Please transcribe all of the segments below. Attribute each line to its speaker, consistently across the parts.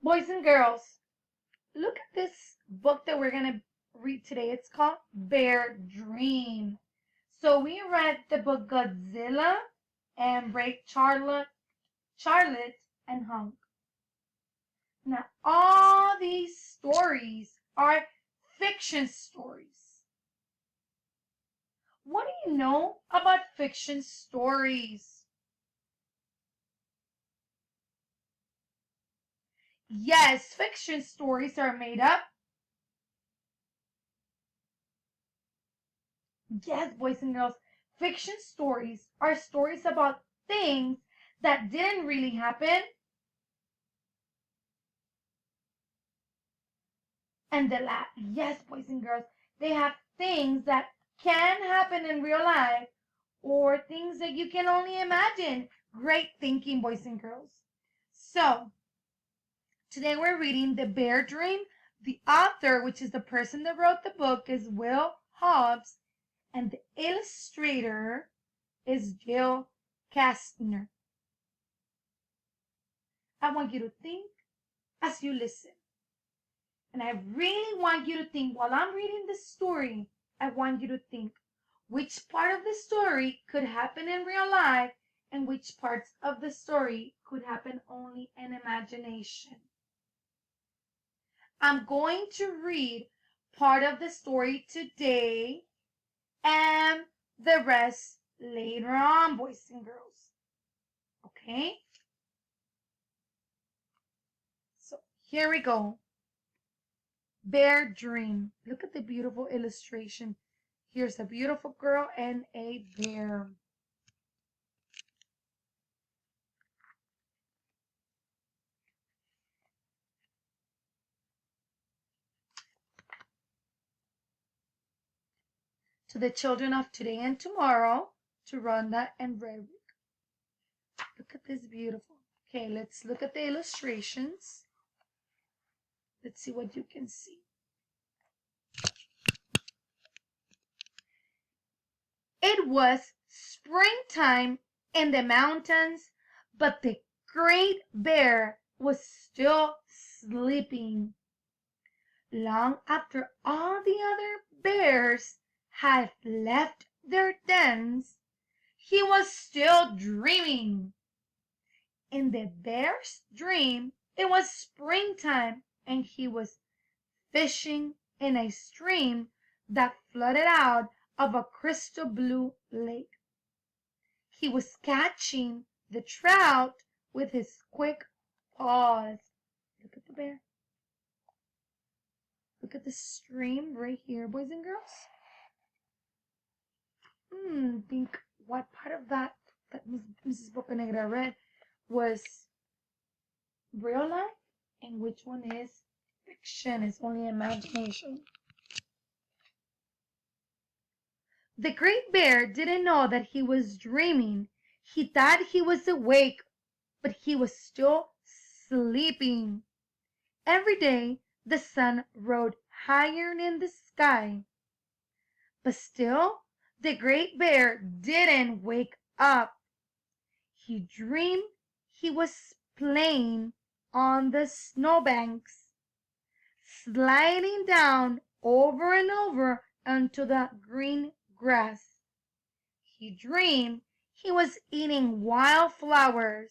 Speaker 1: Boys and girls, look at this book that we're going to read today. It's called Bear Dream. So we read the book Godzilla and Break Charlotte and Hunk. Now, all these stories are fiction stories. What do you know about fiction stories? Yes, fiction stories are made up. Yes, boys and girls, fiction stories are stories about things that didn't really happen. And yes, boys and girls, they have things that can happen in real life or things that you can only imagine. Great thinking, boys and girls. So, today we're reading The Bear Dream. The author, which is the person that wrote the book, is Will Hobbs, and the illustrator is Jill Kastner. I want you to think as you listen. And I really want you to think, while I'm reading the story, I want you to think which part of the story could happen in real life and which parts of the story could happen only in imagination. I'm going to read part of the story today and the rest later on, boys and girls. Okay? So here we go. Bear Dream. Look at the beautiful illustration. Here's a beautiful girl and a bear. To the children of today and tomorrow, to Rhonda and Redrick. Look at this beautiful. Okay, let's look at the illustrations. Let's see what you can see. It was springtime in the mountains, but the great bear was still sleeping. Long after all the other bears had left their dens, he was still dreaming. In the bear's dream, it was springtime and he was fishing in a stream that flooded out of a crystal blue lake. He was catching the trout with his quick paws. Look at the bear. Look at the stream right here, boys and girls. Think what part of that Mrs. Bocanegra read was real life and which one is fiction, is only imagination. The great bear didn't know that he was dreaming. He thought he was awake, but he was still sleeping. Every day the sun rode higher in the sky. But still, the great bear didn't wake up. He dreamed he was playing on the snowbanks, sliding down over and over onto the green grass. He dreamed he was eating wildflowers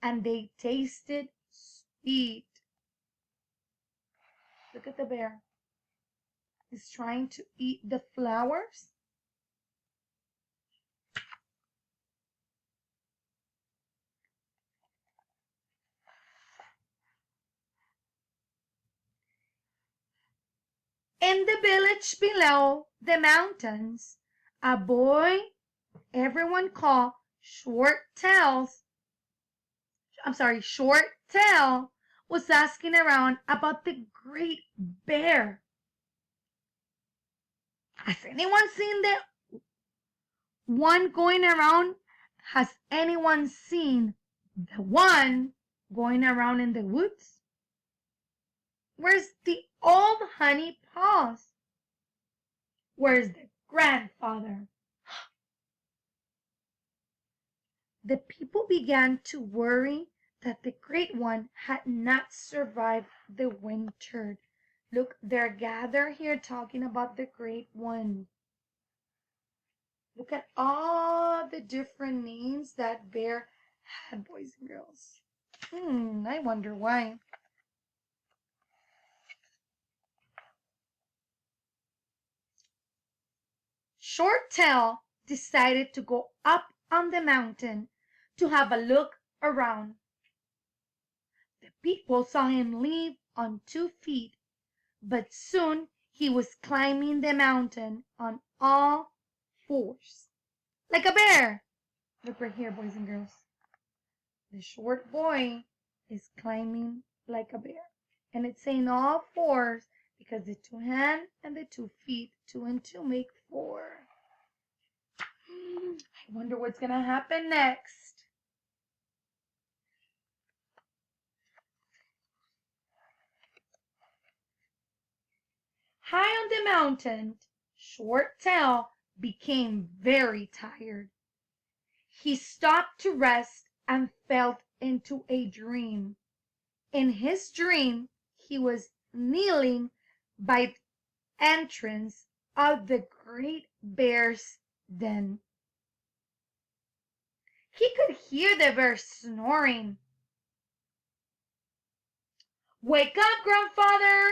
Speaker 1: and they tasted sweet. Look at the bear. He's trying to eat the flowers. In the village below the mountains, a boy everyone called Short Tail was asking around about the great bear. Has anyone seen the one going around? Has anyone seen the one going around in the woods? Where's the old honey paws? Where's the grandfather? The people began to worry that the Great One had not survived the winter. Look, they're gathered here talking about the Great One. Look at all the different names that bear had, boys and girls. I wonder why. Short Tail decided to go up on the mountain to have a look around. The people saw him leap on 2 feet, but soon he was climbing the mountain on all 4s, like a bear. Look right here, boys and girls. The short boy is climbing like a bear. And it's saying all 4s because the 2 hands and the 2 feet, 2 and 2 make 4. I wonder what's going to happen next. High on the mountain, Short Tail became very tired. He stopped to rest and fell into a dream. In his dream, he was kneeling by the entrance of the Great Bear's den. He could hear the bear snoring. "Wake up, grandfather,"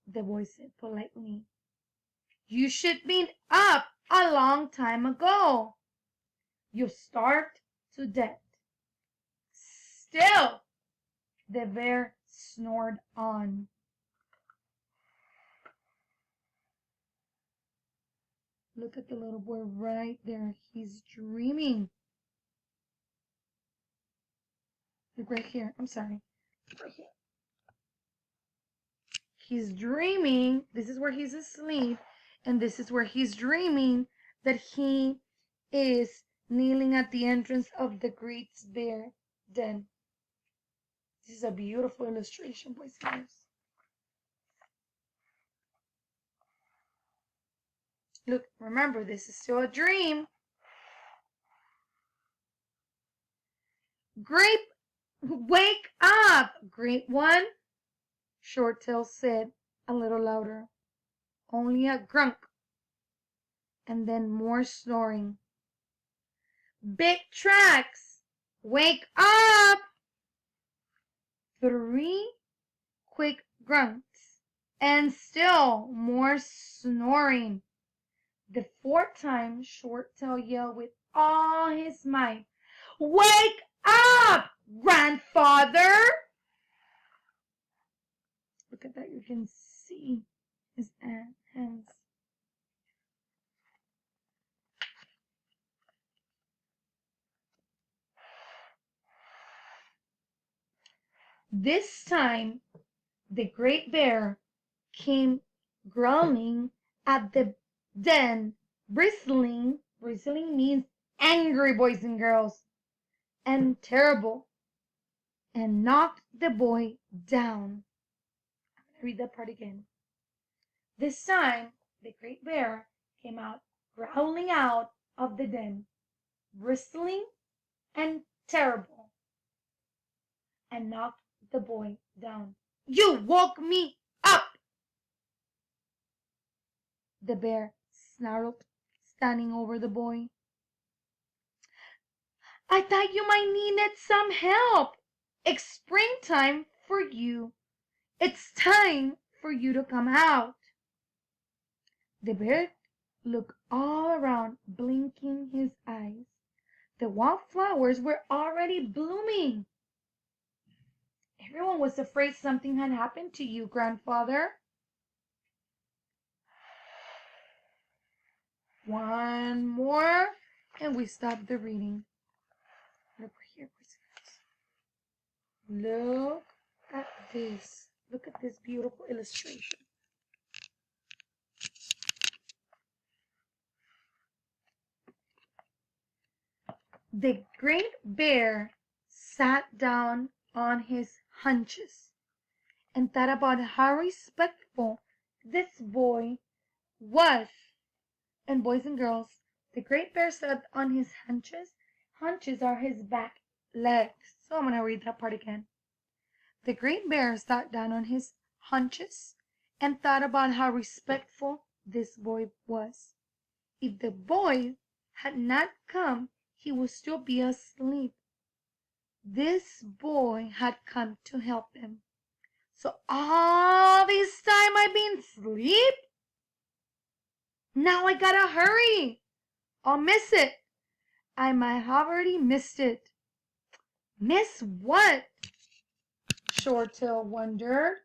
Speaker 1: the boy said politely. "You should be up a long time ago. You starved to death." Still, the bear snored on. Look at the little boy right there. He's dreaming. Look right here. I'm sorry. Right here. He's dreaming. This is where he's asleep. And this is where he's dreaming that he is kneeling at the entrance of the Great Bear den. This is a beautiful illustration, boys and girls. Look, remember, this is still a dream. "Grape, wake up, Great One," Short Tail said a little louder. Only a grunk, and then more snoring. "Big Tracks, wake up!" 3 quick grunts, and still more snoring. The 4th time, Short Tail yelled with all his might, "Wake up, grandfather!" Look at that, you can see his hands. This time, the Great Bear came growling at the den, bristling. Bristling means angry, boys and girls, and terrible, and knocked the boy down. I'm going to read that part again. This time, the Great Bear came out growling out of the den, bristling and terrible, and knocked the boy down. "You woke me up!" the bear snarled, standing over the boy. "I thought you might need some help. It's springtime for you. It's time for you to come out." The bear looked all around, blinking his eyes. The wildflowers were already blooming. "Everyone was afraid something had happened to you, grandfather." One more, and we stop the reading. Look here, look at this. Look at this beautiful illustration. The Great Bear sat down on his haunches and thought about how respectful this boy was. And boys and girls, the Great Bear sat on his haunches. Haunches are his back legs. So I'm going to read that part again. The Great Bear sat down on his haunches and thought about how respectful this boy was. If the boy had not come, he would still be asleep. This boy had come to help him. So all this time I've been asleep? Now I gotta hurry. I'll miss it. I might have already missed it. Miss what? Shorttail wondered.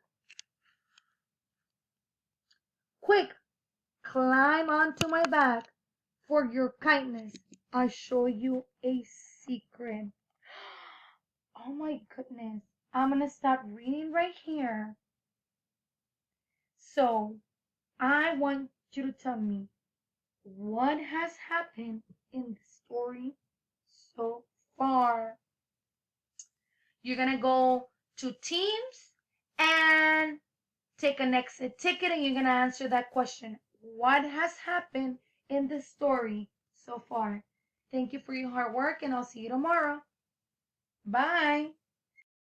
Speaker 1: Quick, climb onto my back. For your kindness, I'll show you a secret. Oh my goodness. I'm gonna start reading right here. So, I want you to tell me what has happened in the story so far. You're gonna go to Teams and take an exit ticket and you're gonna answer that question. What has happened in the story so far? Thank you for your hard work and I'll see you tomorrow. Bye.